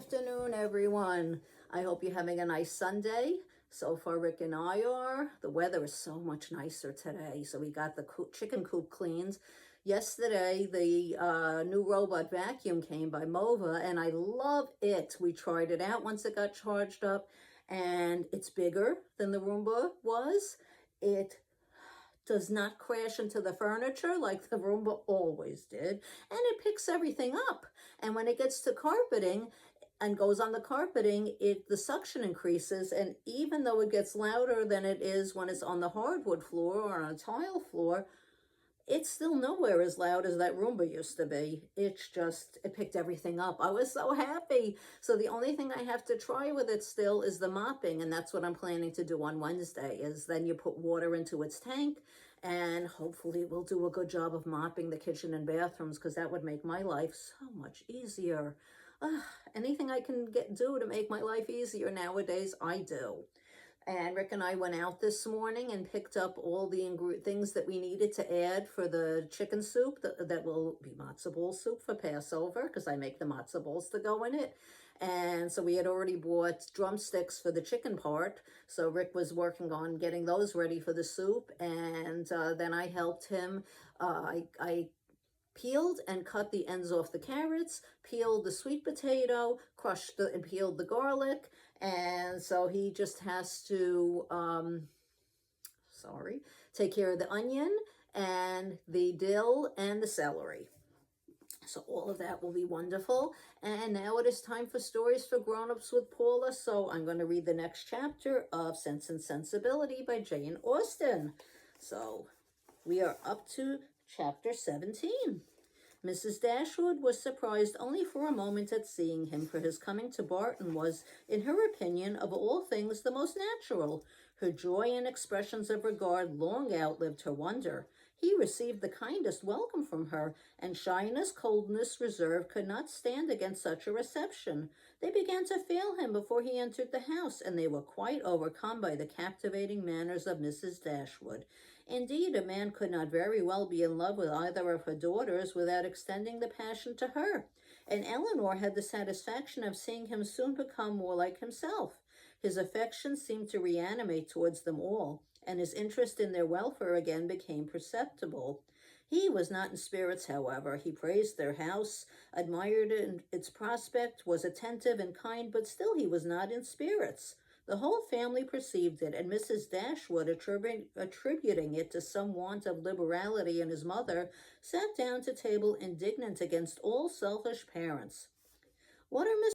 afternoon, everyone. I hope you're having a nice Sunday. So far, Rick and I are. The weather is so much nicer today. So we got the chicken coop cleaned. Yesterday, the new robot vacuum came by Mova, and I love it. We tried it out once it got charged up, and it's bigger than the Roomba was. It does not crash into the furniture like the Roomba always did, and it picks everything up. And when it gets to carpeting and goes on the carpeting, the suction increases, and even though it gets louder than it is when it's on the hardwood floor or on a tile floor, it's still nowhere as loud as that Roomba used to be. It picked everything up. I was so happy. So the only thing I have to try with it still is the mopping, and that's what I'm planning to do on Wednesday, is then you put water into its tank, and hopefully we'll do a good job of mopping the kitchen and bathrooms, because that would make my life so much easier. Anything I can do to make my life easier nowadays, I do. And Rick and I went out this morning and picked up all the things that we needed to add for the chicken soup that will be matzo ball soup for Passover, because I make the matzo balls to go in it. And so we had already bought drumsticks for the chicken part. So Rick was working on getting those ready for the soup. And then I helped him. I peeled and cut the ends off the carrots, peeled the sweet potato, crushed and peeled the garlic, and so he just has to, take care of the onion and the dill and the celery. So all of that will be wonderful. And now it is time for Stories for Grown-Ups with Paula. So I'm going to read the next chapter of Sense and Sensibility by Jane Austen. So we are up to Chapter 17. Mrs. Dashwood was surprised only for a moment at seeing him, for his coming to Barton was, in her opinion, of all things the most natural. Her joy and expressions of regard long outlived her wonder. He received the kindest welcome from her, and shyness, coldness, reserve could not stand against such a reception. They began to fail him before he entered the house, and they were quite overcome by the captivating manners of Mrs. Dashwood. Indeed, a man could not very well be in love with either of her daughters without extending the passion to her, and Eleanor had the satisfaction of seeing him soon become more like himself. His affection seemed to reanimate towards them all, and his interest in their welfare again became perceptible. He was not in spirits, however. He praised their house, admired its prospect, was attentive and kind, but still he was not in spirits. The whole family perceived it, and Mrs. Dashwood, attributing it to some want of liberality in his mother, sat down to table indignant against all selfish parents. "What are Miss